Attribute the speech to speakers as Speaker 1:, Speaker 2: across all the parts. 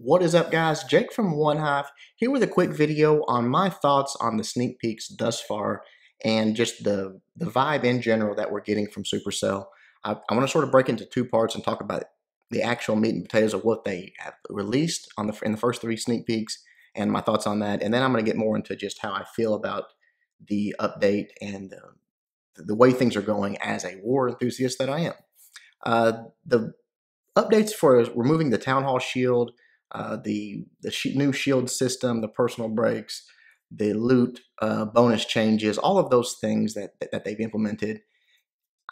Speaker 1: What is up, guys? Jake from One Hive here with a quick video on my thoughts on the sneak peeks thus far and just the vibe in general that we're getting from Supercell. I want to sort of break into two parts and talk about the actual meat and potatoes of what they have released in the first three sneak peeks and my thoughts on that. And then I'm going to get more into just how I feel about the update and the way things are going as a war enthusiast that I am. The updates for removing the Town Hall shield, the new shield system, the personal breaks, the loot bonus changes, all of those things that they've implemented,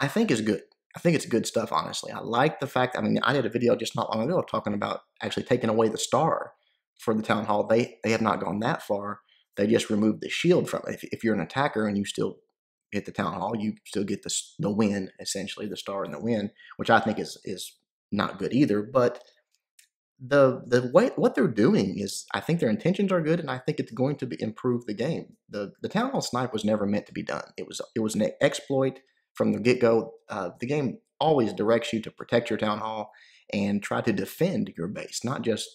Speaker 1: I think is good. I think it's good stuff, honestly. I like the fact, I mean, I did a video just not long ago talking about actually taking away the star for the Town Hall. They have not gone that far. They just removed the shield from it. If you're an attacker and you still hit the Town Hall, you still get the win, essentially, the star and the win, which I think is not good either. But the way what they're doing is, I think their intentions are good, and I think it's going to improve the game. The Town Hall snipe was never meant to be done. It was an exploit from the get go. The game always directs you to protect your Town Hall and try to defend your base, not just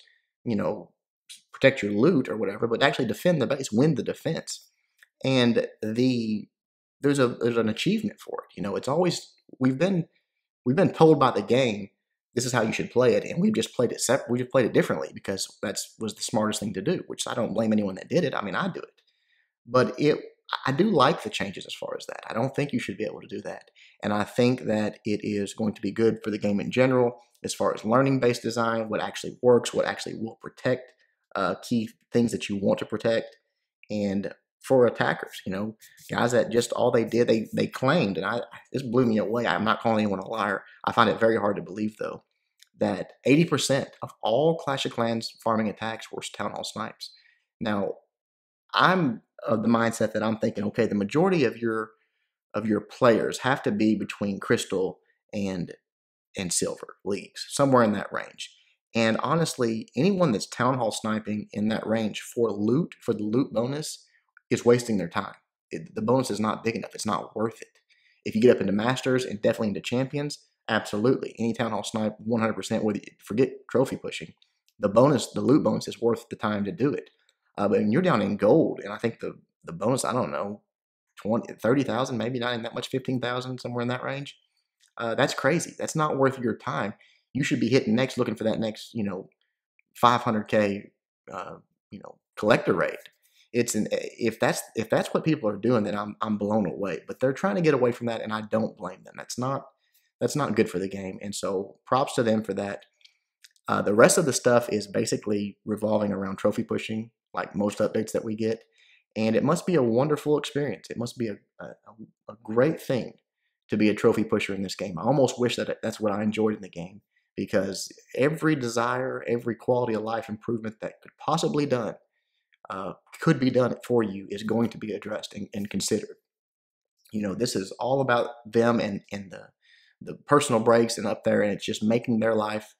Speaker 1: protect your loot or whatever, but actually defend the base, win the defense. And there's an achievement for it. It's always we've been told by the game this is how you should play it, and we've just played it we just played it differently because was the smartest thing to do, which I don't blame anyone that did it. I mean, I do it. But I do like the changes as far as that. I don't think you should be able to do that. And I think that it is going to be good for the game in general as far as learning-based design, what actually works, what actually will protect key things that you want to protect. And for attackers, guys that just all they did, they claimed, and this blew me away. I'm not calling anyone a liar. I find it very hard to believe, though, that 80% of all Clash of Clans farming attacks were Town Hall snipes. Now, I'm of the mindset that I'm thinking, okay, the majority of your players have to be between Crystal and Silver leagues, somewhere in that range. And honestly, anyone that's Town Hall sniping in that range for the loot bonus, is wasting their time. The bonus is not big enough. It's not worth it. If you get up into Masters and definitely into Champions, absolutely. Any Town Hall snipe, 100%, forget trophy pushing. The loot bonus is worth the time to do it. But when you're down in gold, and I think the bonus, I don't know, 30,000, maybe not in that much, 15,000, somewhere in that range. That's crazy. That's not worth your time. You should be hitting next, looking for that next, 500K, collector rate. If that's what people are doing, then I'm blown away. But they're trying to get away from that, and I don't blame them. That's not good for the game. And so props to them for that. The rest of the stuff is basically revolving around trophy pushing, like most updates that we get. And it must be a wonderful experience. It must be a great thing to be a trophy pusher in this game. I almost wish that that's what I enjoyed in the game, because every desire, every quality of life improvement that could possibly could be done for you is going to be addressed and considered. This is all about them and the personal breaks and up there, and it's just making their life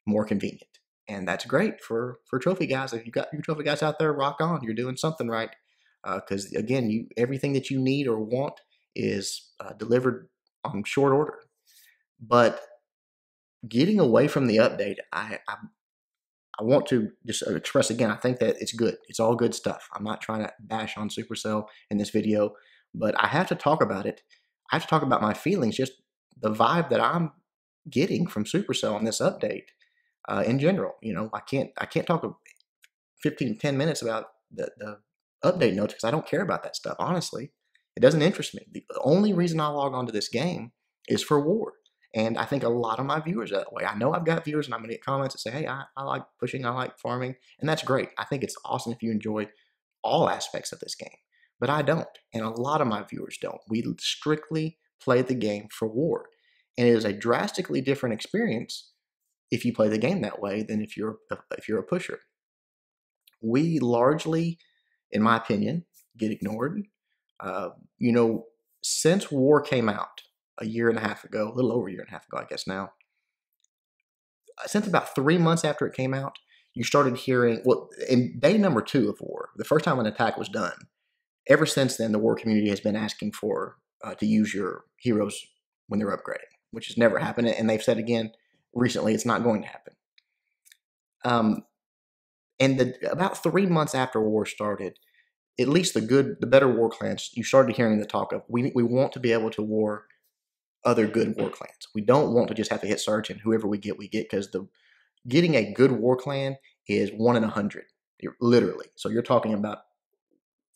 Speaker 1: more convenient. And that's great for trophy guys. If you got your trophy guys out there, rock on. You're doing something right. Because again, everything that you need or want is delivered on short order. But getting away from the update, I want to just express again, I think that it's good. It's all good stuff. I'm not trying to bash on Supercell in this video, but I have to talk about it. I have to talk about my feelings, just the vibe that I'm getting from Supercell on this update in general. I can't talk 15 to 10 minutes about the update notes because I don't care about that stuff. Honestly, it doesn't interest me. The only reason I log on to this game is for war. And I think a lot of my viewers are that way. I know I've got viewers, and I'm going to get comments that say, hey, I like pushing, I like farming, and that's great. I think it's awesome if you enjoy all aspects of this game. But I don't, and a lot of my viewers don't. We strictly play the game for war. And it is a drastically different experience if you play the game that way than if you're a pusher. We largely, in my opinion, get ignored. Since war came out a year and a half ago, a little over a year and a half ago, I guess now, since about 3 months after it came out, you started hearing, well, in day number 2 of war, the first time an attack was done, ever since then, the war community has been asking for to use your heroes when they're upgrading, which has never happened. And they've said again recently, it's not going to happen. And about 3 months after war started, at least the better war clans, you started hearing the talk of we want to be able to war other good war clans. We don't want to just have to hit search and whoever we get, because getting a good war clan is 1 in 100, literally. So you're talking about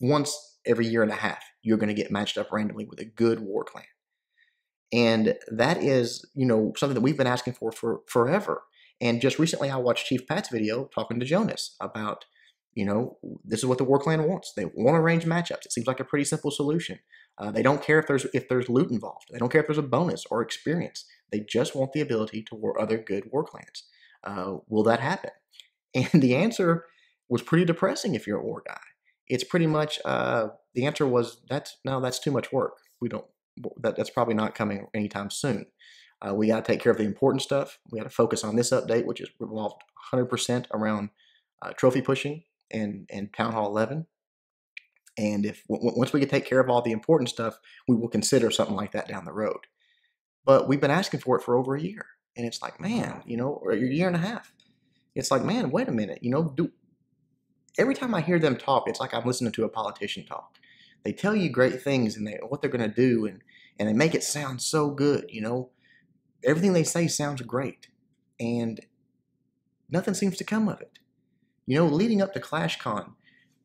Speaker 1: once every year and a half, you're going to get matched up randomly with a good war clan. And that is, something that we've been asking for forever. And just recently I watched Chief Pat's video talking to Jonas about, this is what the war clan wants. They want to arrange matchups. It seems like a pretty simple solution. They don't care if there's loot involved. They don't care if there's a bonus or experience. They just want the ability to war other good war clans. Will that happen? And the answer was pretty depressing if you're a war guy. It's pretty much, the answer was, that's too much work. That's probably not coming anytime soon. We got to take care of the important stuff. We got to focus on this update, which is revolved 100% around trophy pushing and Town Hall 11. And once we can take care of all the important stuff, we will consider something like that down the road. But we've been asking for it for over a year. And it's like, man, or a year and a half. It's like, man, wait a minute. Every time I hear them talk, it's like I'm listening to a politician talk. They tell you great things and what they're going to do, and they make it sound so good. Everything they say sounds great, and nothing seems to come of it. Leading up to ClashCon,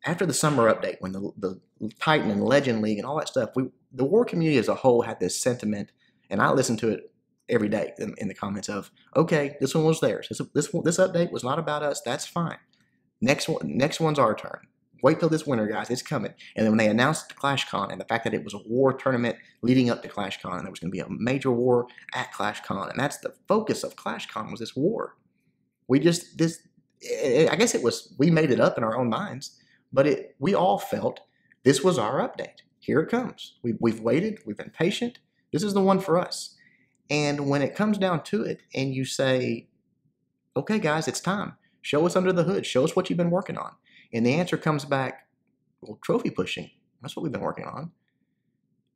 Speaker 1: after the summer update, when the Titan and Legend League and all that stuff, the war community as a whole had this sentiment, and I listened to it every day in the comments of, okay, this one was theirs. This update was not about us. That's fine. Next one's our turn. Wait till this winter, guys. It's coming. And then when they announced ClashCon and the fact that it was a war tournament leading up to ClashCon, and there was going to be a major war at ClashCon, and that's the focus of ClashCon, was this war. I guess we made it up in our own minds, but we all felt this was our update. Here it comes. We've waited. We've been patient. This is the one for us. And when it comes down to it and you say, okay, guys, it's time. Show us under the hood. Show us what you've been working on. And the answer comes back, well, trophy pushing. That's what we've been working on.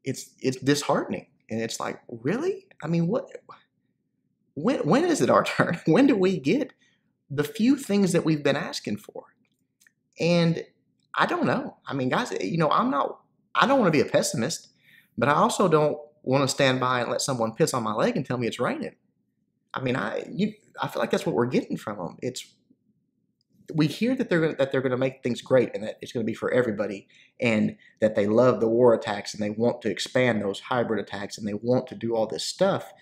Speaker 1: It's disheartening. And it's like, really? I mean, when is it our turn? When do we get the few things that we've been asking for? And I don't know. I mean, guys, I don't want to be a pessimist, but I also don't want to stand by and let someone piss on my leg and tell me it's raining. I mean, I feel like that's what we're getting from them. We hear that they're going to make things great and that it's going to be for everybody, and that they love the war attacks and they want to expand those hybrid attacks and they want to do all this stuff.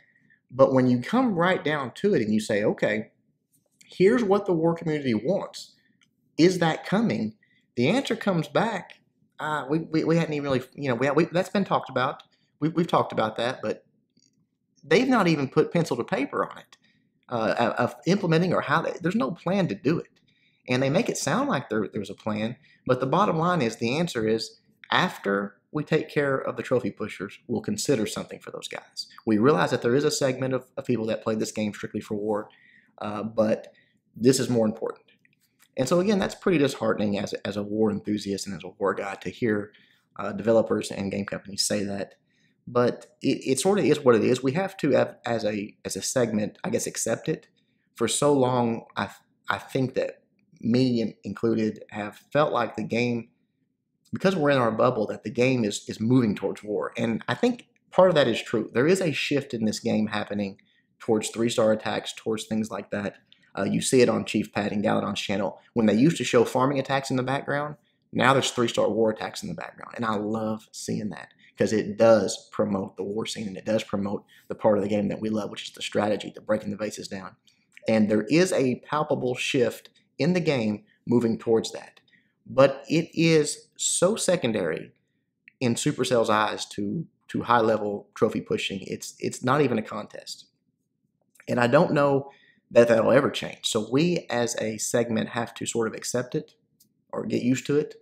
Speaker 1: But when you come right down to it and you say, okay, here's what the war community wants. Is that coming? The answer comes back. We hadn't even really, that's been talked about. We've talked about that, but they've not even put pencil to paper on it of implementing, or there's no plan to do it. And they make it sound like there's a plan, but the bottom line is, the answer is, after we take care of the trophy pushers, we'll consider something for those guys. We realize that there is a segment of people that play this game strictly for war, but this is more important. And so again, that's pretty disheartening as a war enthusiast and as a war guy to hear developers and game companies say that. But it sort of is what it is. We have to, as a segment, I guess, accept it. For so long, I think that me included have felt like the game, because we're in our bubble, that the game is moving towards war. And I think part of that is true. There is a shift in this game happening towards 3-star attacks, towards things like that. You see it on Chief Pat and Galadon's channel. When they used to show farming attacks in the background, now there's 3-star war attacks in the background. And I love seeing that, because it does promote the war scene, and it does promote the part of the game that we love, which is the strategy, the breaking the bases down. And there is a palpable shift in the game moving towards that. But it is so secondary in Supercell's eyes to high-level trophy pushing. It's not even a contest. And I don't know that that'll ever change. So we as a segment have to sort of accept it or get used to it,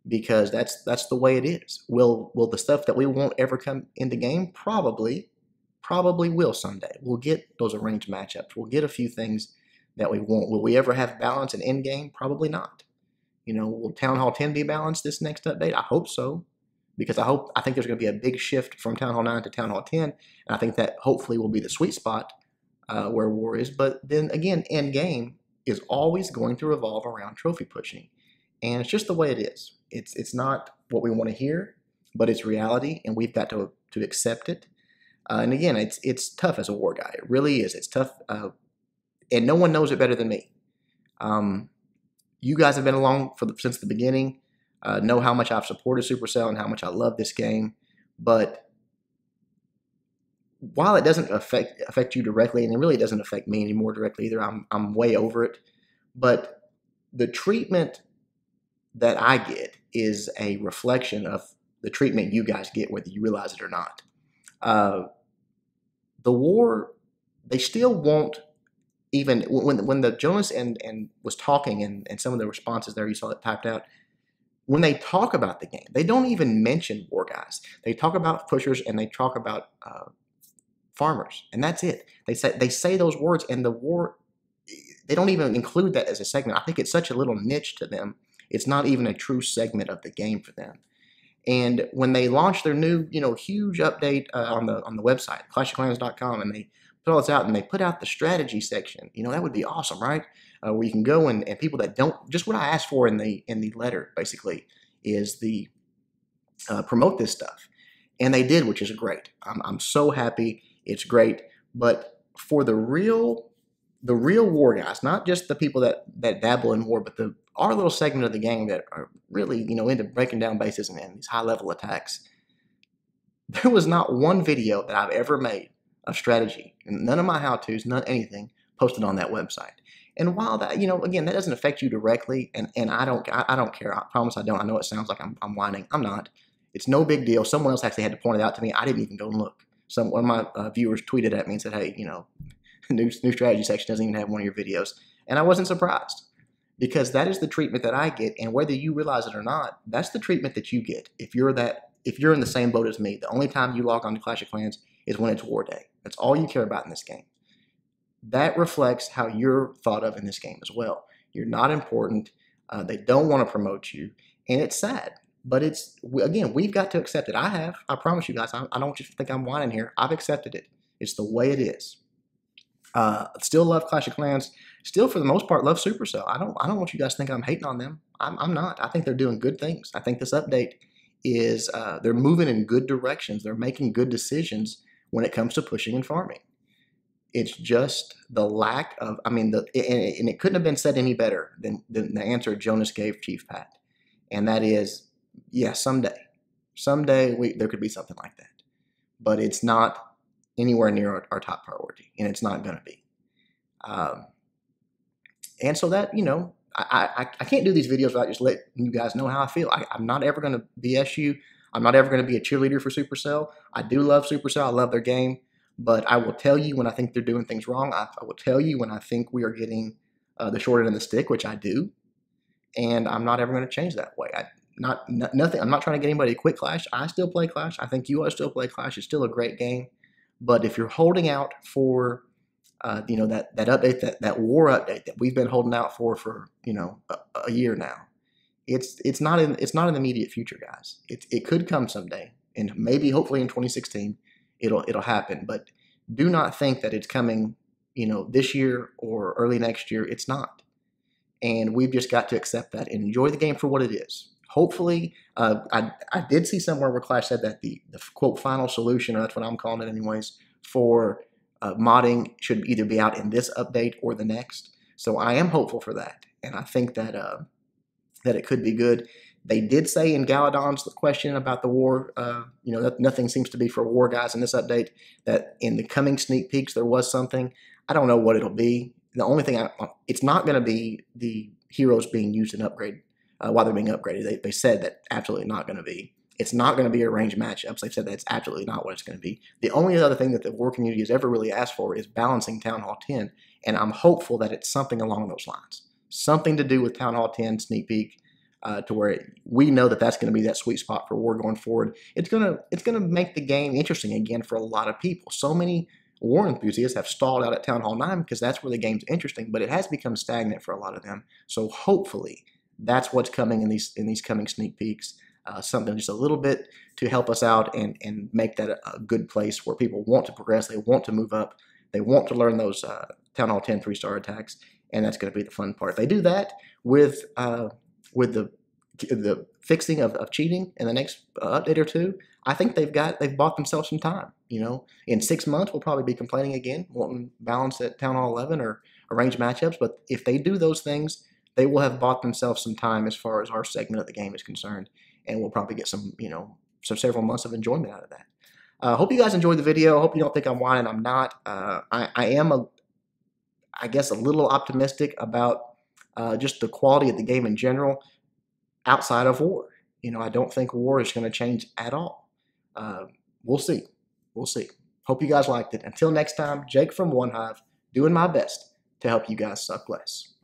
Speaker 1: because that's the way it is. Will the stuff that we won't ever come into game? Probably will someday. We'll get those arranged matchups. We'll get a few things that we won't. Will we ever have balance in end game? Probably not. Will Town Hall 10 be balanced this next update? I hope so, because I think there's going to be a big shift from Town Hall 9 to Town Hall 10, and I think that hopefully will be the sweet spot where war is. But then again, end game, is always going to revolve around trophy pushing. And it's just the way it is. It's not what we want to hear, but it's reality, and we've got to accept it. And again, it's tough as a war guy. It really is. It's tough, and no one knows it better than me. You guys have been along since the beginning, know how much I've supported Supercell and how much I love this game. But while it doesn't affect you directly, and it really doesn't affect me anymore directly either, I'm way over it. But the treatment that I get is a reflection of the treatment you guys get, whether you realize it or not. The war, they still won't, even when the Jonas and was talking, and some of the responses there, you saw it typed out, when they talk about the game, they don't even mention war guys. They talk about pushers and they talk about farmers, and that's it. They say those words, and the war, they don't even include that as a segment. I think it's such a little niche to them. It's not even a true segment of the game for them. And when they launched their new, huge update on the website, clashofclans.com, and they put all this out, and they put out the strategy section, that would be awesome, right? Where you can go and people that don't, just what I asked for in the letter, basically, is the promote this stuff. And they did, which is great. I'm so happy. It's great. But for the real war guys, not just the people that dabble in war, but our little segment of the game that are really, into breaking down bases and these high-level attacks, there was not one video that I've ever made of strategy, and none of my how-tos, none anything, posted on that website. And while that, again, that doesn't affect you directly, and I don't care. I promise I don't. I know it sounds like I'm whining. I'm not. It's no big deal. Someone else actually had to point it out to me. I didn't even go and look. One of my viewers tweeted at me and said, hey, new strategy section doesn't even have one of your videos. And I wasn't surprised, because that is the treatment that I get, and whether you realize it or not, that's the treatment that you get. If you're in the same boat as me, the only time you log on to Clash of Clans is when it's war day. That's all you care about in this game. That reflects how you're thought of in this game as well. You're not important. They don't want to promote you, and it's sad. But again, we've got to accept it. I promise you guys, I don't want you to think I'm whining here. I've accepted it. It's the way it is. Still love Clash of Clans. Still, for the most part, love Supercell. I don't want you guys to think I'm hating on them. I'm not. I think they're doing good things. I think this update is, they're moving in good directions. They're making good decisions when it comes to pushing and farming. It's just the lack of, and it couldn't have been said any better than the answer Jonas gave Chief Pat. And that is, yeah, someday there could be something like that. But it's not anywhere near our top priority, and it's not going to be. And so that, I can't do these videos without just letting you guys know how I feel. I'm not ever going to BS you. I'm not ever going to be a cheerleader for Supercell. I do love Supercell. I love their game. But I will tell you when I think they're doing things wrong. I will tell you when I think we are getting the short end of the stick, which I do. And I'm not ever going to change that way. Nothing. I'm not trying to get anybody to quit Clash. I still play Clash. I think you all still play Clash. It's still a great game. But if you're holding out for, that update, that war update that we've been holding out for a year now, it's not in the immediate future, guys. It could come someday, and maybe hopefully in 2016 it'll happen. But do not think that it's coming, this year or early next year. It's not, and we've just got to accept that and enjoy the game for what it is. Hopefully, I did see somewhere where Clash said that the quote final solution, or that's what I'm calling it anyways, for modding should either be out in this update or the next. So I am hopeful for that, and I think that that it could be good. They did say in Galadon's question about the war, that nothing seems to be for war guys in this update, that in the coming sneak peeks there was something. I don't know what it'll be. The only thing, it's not going to be the heroes being used in upgrade while they're being upgraded. They said that absolutely not going to be. It's not going to be arranged matchups. They've said that's absolutely not what it's going to be. The only other thing that the war community has ever really asked for is balancing Town Hall 10, and I'm hopeful that it's something along those lines. Something to do with Town Hall 10 sneak peek, to where we know that that's going to be that sweet spot for war going forward. It's gonna make the game interesting again for a lot of people. So many war enthusiasts have stalled out at Town Hall 9 because that's where the game's interesting, but it has become stagnant for a lot of them. So hopefully that's what's coming in these coming sneak peeks. Something just a little bit to help us out and make that a good place where people want to progress, they want to move up, they want to learn those Town Hall 10 3-star attacks, and that's going to be the fun part. If they do that with the fixing of cheating in the next update or two, I think they've bought themselves some time. In 6 months we'll probably be complaining again, wanting balance at Town Hall 11 or arranged matchups. But if they do those things, they will have bought themselves some time as far as our segment of the game is concerned, and we'll probably get some several months of enjoyment out of that. Hope you guys enjoyed the video. Hope you don't think I'm whining. I'm not. I am I guess a little optimistic about just the quality of the game in general outside of war. I don't think war is going to change at all. We'll see. We'll see. Hope you guys liked it. Until next time, Jake from One Hive, doing my best to help you guys suck less.